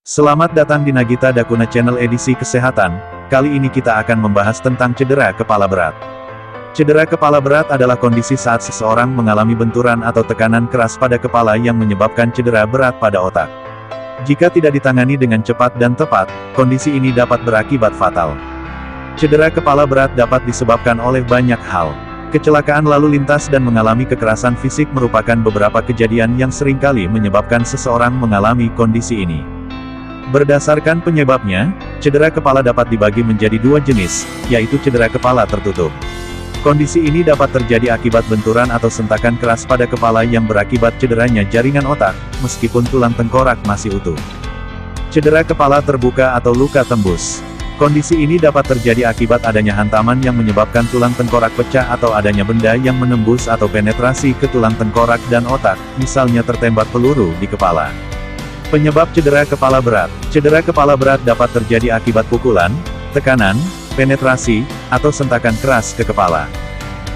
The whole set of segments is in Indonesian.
Selamat datang di Nagita Dakuna Channel edisi kesehatan. Kali ini kita akan membahas tentang cedera kepala berat. Cedera kepala berat adalah kondisi saat seseorang mengalami benturan atau tekanan keras pada kepala yang menyebabkan cedera berat pada otak. Jika tidak ditangani dengan cepat dan tepat, kondisi ini dapat berakibat fatal. Cedera kepala berat dapat disebabkan oleh banyak hal. Kecelakaan lalu lintas dan mengalami kekerasan fisik merupakan beberapa kejadian yang seringkali menyebabkan seseorang mengalami kondisi ini. Berdasarkan penyebabnya, cedera kepala dapat dibagi menjadi dua jenis, yaitu cedera kepala tertutup. Kondisi ini dapat terjadi akibat benturan atau sentakan keras pada kepala yang berakibat cederanya jaringan otak, meskipun tulang tengkorak masih utuh. Cedera kepala terbuka atau luka tembus. Kondisi ini dapat terjadi akibat adanya hantaman yang menyebabkan tulang tengkorak pecah atau adanya benda yang menembus atau penetrasi ke tulang tengkorak dan otak, misalnya tertembak peluru di kepala. Penyebab cedera kepala berat. Cedera kepala berat dapat terjadi akibat pukulan, tekanan, penetrasi, atau sentakan keras ke kepala.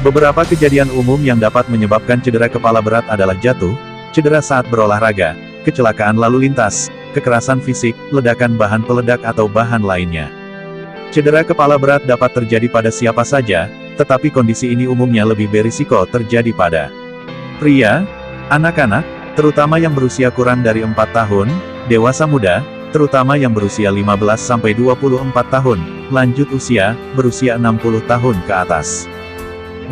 Beberapa kejadian umum yang dapat menyebabkan cedera kepala berat adalah jatuh, cedera saat berolahraga, kecelakaan lalu lintas, kekerasan fisik, ledakan bahan peledak atau bahan lainnya. Cedera kepala berat dapat terjadi pada siapa saja, tetapi kondisi ini umumnya lebih berisiko terjadi pada pria, anak-anak, terutama yang berusia kurang dari 4 tahun, dewasa muda, terutama yang berusia 15-24 tahun, lanjut usia, berusia 60 tahun ke atas.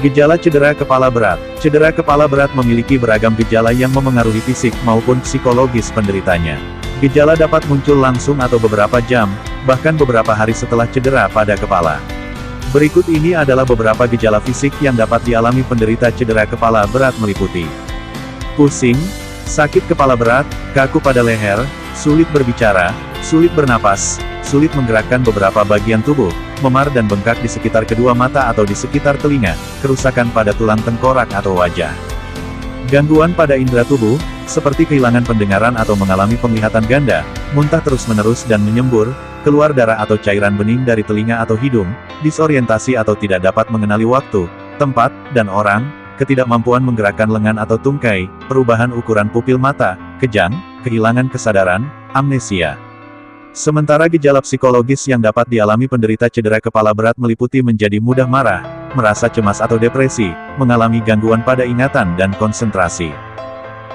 Gejala cedera kepala berat. Cedera kepala berat memiliki beragam gejala yang memengaruhi fisik maupun psikologis penderitanya. Gejala dapat muncul langsung atau beberapa jam, bahkan beberapa hari setelah cedera pada kepala. Berikut ini adalah beberapa gejala fisik yang dapat dialami penderita cedera kepala berat meliputi pusing, sakit kepala berat, kaku pada leher, sulit berbicara, sulit bernapas, sulit menggerakkan beberapa bagian tubuh, memar dan bengkak di sekitar kedua mata atau di sekitar telinga, kerusakan pada tulang tengkorak atau wajah. Gangguan pada indera tubuh, seperti kehilangan pendengaran atau mengalami penglihatan ganda, muntah terus-menerus dan menyembur, keluar darah atau cairan bening dari telinga atau hidung, disorientasi atau tidak dapat mengenali waktu, tempat, dan orang, ketidakmampuan menggerakkan lengan atau tungkai, perubahan ukuran pupil mata, kejang, kehilangan kesadaran, amnesia. Sementara gejala psikologis yang dapat dialami penderita cedera kepala berat meliputi menjadi mudah marah, merasa cemas atau depresi, mengalami gangguan pada ingatan dan konsentrasi.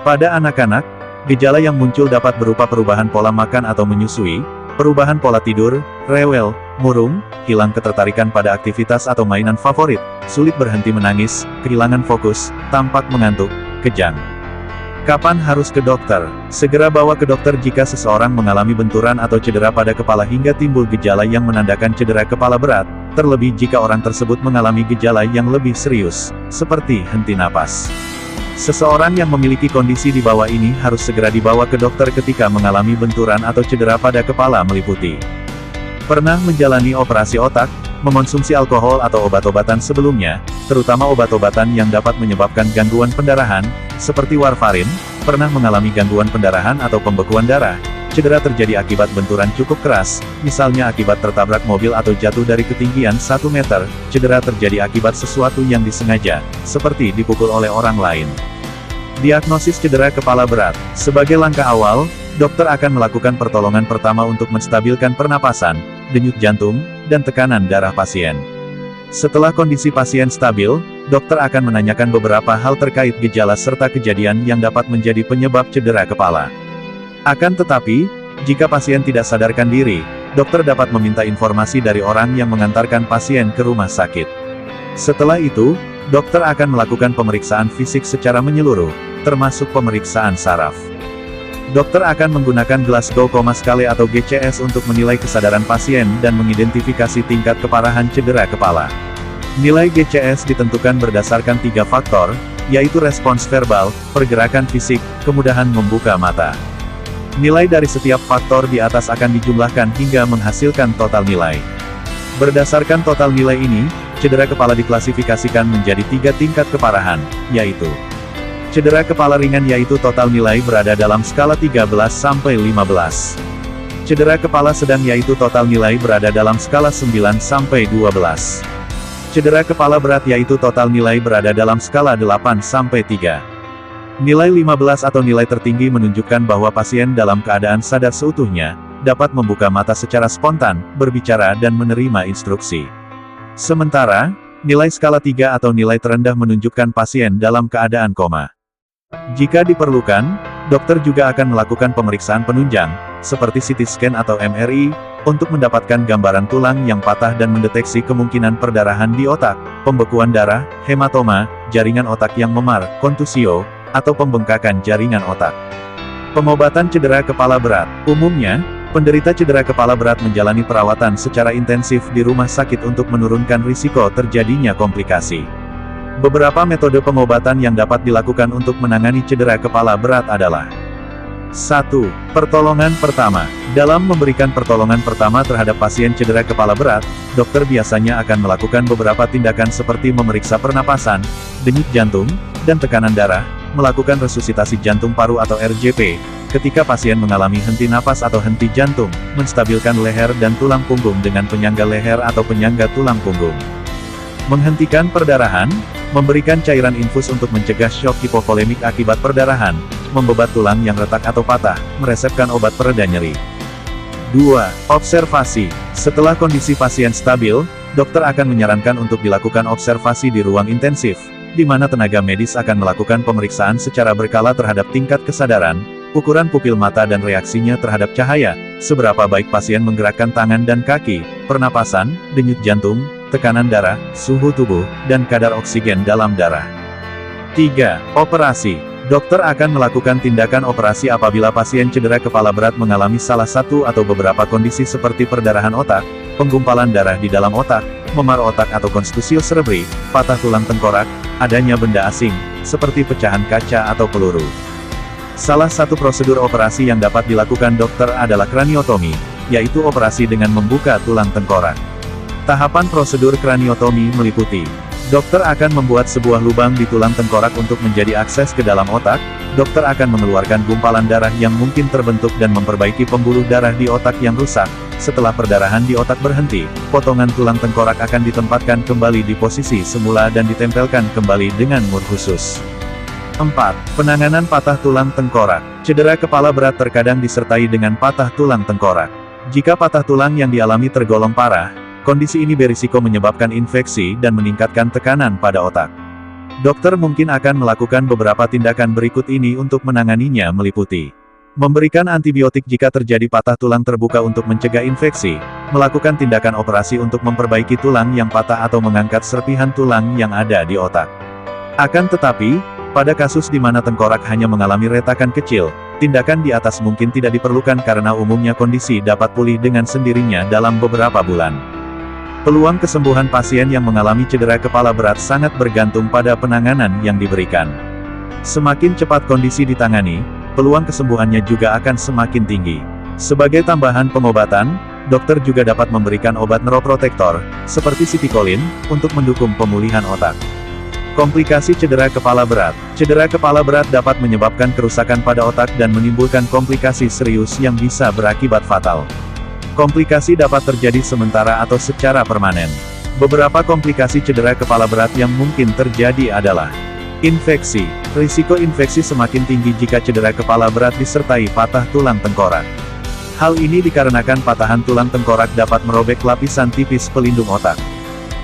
Pada anak-anak, gejala yang muncul dapat berupa perubahan pola makan atau menyusui, perubahan pola tidur, rewel, murung, hilang ketertarikan pada aktivitas atau mainan favorit, sulit berhenti menangis, kehilangan fokus, tampak mengantuk, kejang. Kapan harus ke dokter? Segera bawa ke dokter jika seseorang mengalami benturan atau cedera pada kepala hingga timbul gejala yang menandakan cedera kepala berat, terlebih jika orang tersebut mengalami gejala yang lebih serius, seperti henti napas. Seseorang yang memiliki kondisi di bawah ini harus segera dibawa ke dokter ketika mengalami benturan atau cedera pada kepala meliputi pernah menjalani operasi otak, mengonsumsi alkohol atau obat-obatan sebelumnya, terutama obat-obatan yang dapat menyebabkan gangguan pendarahan, seperti warfarin, pernah mengalami gangguan pendarahan atau pembekuan darah, cedera terjadi akibat benturan cukup keras, misalnya akibat tertabrak mobil atau jatuh dari ketinggian 1 meter, cedera terjadi akibat sesuatu yang disengaja, seperti dipukul oleh orang lain. Diagnosis cedera kepala berat. Sebagai langkah awal, dokter akan melakukan pertolongan pertama untuk menstabilkan pernapasan, denyut jantung, dan tekanan darah pasien. Setelah kondisi pasien stabil, dokter akan menanyakan beberapa hal terkait gejala serta kejadian yang dapat menjadi penyebab cedera kepala. Akan tetapi, jika pasien tidak sadarkan diri, dokter dapat meminta informasi dari orang yang mengantarkan pasien ke rumah sakit. Setelah itu, dokter akan melakukan pemeriksaan fisik secara menyeluruh, termasuk pemeriksaan saraf. Dokter akan menggunakan Glasgow Coma Scale atau GCS untuk menilai kesadaran pasien dan mengidentifikasi tingkat keparahan cedera kepala. Nilai GCS ditentukan berdasarkan 3 faktor, yaitu respons verbal, pergerakan fisik, kemudahan membuka mata. Nilai dari setiap faktor di atas akan dijumlahkan hingga menghasilkan total nilai. Berdasarkan total nilai ini, cedera kepala diklasifikasikan menjadi 3 tingkat keparahan, yaitu cedera kepala ringan yaitu total nilai berada dalam skala 13-15. Cedera kepala sedang yaitu total nilai berada dalam skala 9-12. Cedera kepala berat yaitu total nilai berada dalam skala 8-3. Nilai 15 atau nilai tertinggi menunjukkan bahwa pasien dalam keadaan sadar seutuhnya, dapat membuka mata secara spontan, berbicara dan menerima instruksi. Sementara, nilai skala 3 atau nilai terendah menunjukkan pasien dalam keadaan koma. Jika diperlukan, dokter juga akan melakukan pemeriksaan penunjang, seperti CT scan atau MRI, untuk mendapatkan gambaran tulang yang patah dan mendeteksi kemungkinan perdarahan di otak, pembekuan darah, hematoma, jaringan otak yang memar, kontusio, atau pembengkakan jaringan otak. Pengobatan cedera kepala berat. Umumnya, penderita cedera kepala berat menjalani perawatan secara intensif di rumah sakit untuk menurunkan risiko terjadinya komplikasi. Beberapa metode pengobatan yang dapat dilakukan untuk menangani cedera kepala berat adalah 1. Pertolongan pertama. Dalam memberikan pertolongan pertama terhadap pasien cedera kepala berat, dokter biasanya akan melakukan beberapa tindakan seperti memeriksa pernapasan, denyut jantung, dan tekanan darah, melakukan resusitasi jantung paru atau RJP, ketika pasien mengalami henti napas atau henti jantung, menstabilkan leher dan tulang punggung dengan penyangga leher atau penyangga tulang punggung. Menghentikan perdarahan, memberikan cairan infus untuk mencegah syok hipovolemik akibat perdarahan, membebat tulang yang retak atau patah, meresepkan obat pereda nyeri. 2. Observasi. Setelah kondisi pasien stabil, dokter akan menyarankan untuk dilakukan observasi di ruang intensif, di mana tenaga medis akan melakukan pemeriksaan secara berkala terhadap tingkat kesadaran, ukuran pupil mata dan reaksinya terhadap cahaya, seberapa baik pasien menggerakkan tangan dan kaki, pernapasan, denyut jantung, tekanan darah, suhu tubuh, dan kadar oksigen dalam darah. 3. Operasi. Dokter akan melakukan tindakan operasi apabila pasien cedera kepala berat mengalami salah satu atau beberapa kondisi seperti perdarahan otak, penggumpalan darah di dalam otak, memar otak atau kontusio cerebri, patah tulang tengkorak, adanya benda asing, seperti pecahan kaca atau peluru. Salah satu prosedur operasi yang dapat dilakukan dokter adalah kraniotomi, yaitu operasi dengan membuka tulang tengkorak. Tahapan prosedur kraniotomi meliputi: dokter akan membuat sebuah lubang di tulang tengkorak untuk menjadi akses ke dalam otak, dokter akan mengeluarkan gumpalan darah yang mungkin terbentuk dan memperbaiki pembuluh darah di otak yang rusak. Setelah perdarahan di otak berhenti, potongan tulang tengkorak akan ditempatkan kembali di posisi semula dan ditempelkan kembali dengan mur khusus. 4. Penanganan patah tulang tengkorak. Cedera kepala berat terkadang disertai dengan patah tulang tengkorak. Jika patah tulang yang dialami tergolong parah, kondisi ini berisiko menyebabkan infeksi dan meningkatkan tekanan pada otak. Dokter mungkin akan melakukan beberapa tindakan berikut ini untuk menanganinya meliputi: memberikan antibiotik jika terjadi patah tulang terbuka untuk mencegah infeksi, melakukan tindakan operasi untuk memperbaiki tulang yang patah atau mengangkat serpihan tulang yang ada di otak. Akan tetapi, pada kasus di mana tengkorak hanya mengalami retakan kecil, tindakan di atas mungkin tidak diperlukan karena umumnya kondisi dapat pulih dengan sendirinya dalam beberapa bulan. Peluang kesembuhan pasien yang mengalami cedera kepala berat sangat bergantung pada penanganan yang diberikan. Semakin cepat kondisi ditangani, peluang kesembuhannya juga akan semakin tinggi. Sebagai tambahan pengobatan, dokter juga dapat memberikan obat neuroprotektor, seperti sitikolin, untuk mendukung pemulihan otak. Komplikasi cedera kepala berat. Cedera kepala berat dapat menyebabkan kerusakan pada otak dan menimbulkan komplikasi serius yang bisa berakibat fatal. Komplikasi dapat terjadi sementara atau secara permanen. Beberapa komplikasi cedera kepala berat yang mungkin terjadi adalah: infeksi. Risiko infeksi semakin tinggi jika cedera kepala berat disertai patah tulang tengkorak. Hal ini dikarenakan patahan tulang tengkorak dapat merobek lapisan tipis pelindung otak.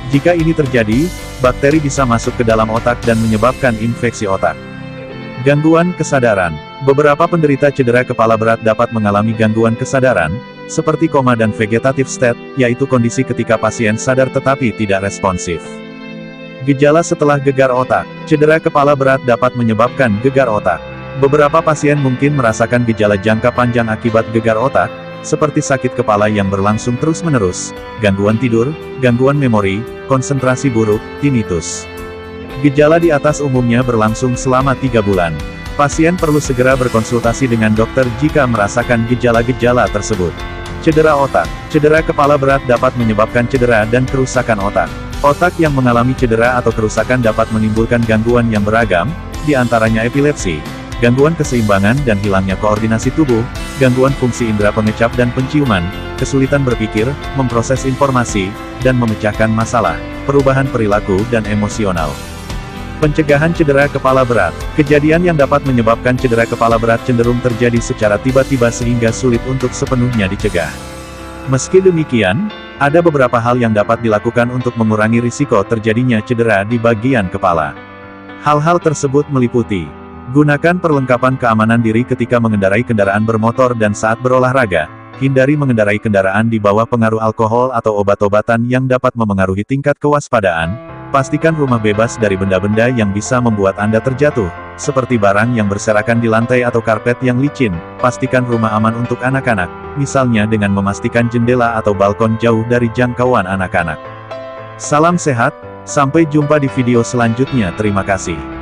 Jika ini terjadi, bakteri bisa masuk ke dalam otak dan menyebabkan infeksi otak. Gangguan kesadaran. Beberapa penderita cedera kepala berat dapat mengalami gangguan kesadaran, seperti koma dan vegetative state, yaitu kondisi ketika pasien sadar tetapi tidak responsif. Gejala setelah gegar otak. Cedera kepala berat dapat menyebabkan gegar otak. Beberapa pasien mungkin merasakan gejala jangka panjang akibat gegar otak, seperti sakit kepala yang berlangsung terus-menerus, gangguan tidur, gangguan memori, konsentrasi buruk, tinnitus. Gejala di atas umumnya berlangsung selama 3 bulan. Pasien perlu segera berkonsultasi dengan dokter jika merasakan gejala-gejala tersebut. Cedera otak. Cedera kepala berat dapat menyebabkan cedera dan kerusakan otak. Otak yang mengalami cedera atau kerusakan dapat menimbulkan gangguan yang beragam, di antaranya epilepsi, gangguan keseimbangan dan hilangnya koordinasi tubuh, gangguan fungsi indera pengecap dan penciuman, kesulitan berpikir, memproses informasi, dan memecahkan masalah, perubahan perilaku dan emosional. Pencegahan cedera kepala berat. Kejadian yang dapat menyebabkan cedera kepala berat cenderung terjadi secara tiba-tiba sehingga sulit untuk sepenuhnya dicegah. Meski demikian, ada beberapa hal yang dapat dilakukan untuk mengurangi risiko terjadinya cedera di bagian kepala. Hal-hal tersebut meliputi: gunakan perlengkapan keamanan diri ketika mengendarai kendaraan bermotor dan saat berolahraga. Hindari mengendarai kendaraan di bawah pengaruh alkohol atau obat-obatan yang dapat memengaruhi tingkat kewaspadaan. Pastikan rumah bebas dari benda-benda yang bisa membuat Anda terjatuh, seperti barang yang berserakan di lantai atau karpet yang licin. Pastikan rumah aman untuk anak-anak, misalnya dengan memastikan jendela atau balkon jauh dari jangkauan anak-anak. Salam sehat, sampai jumpa di video selanjutnya. Terima kasih.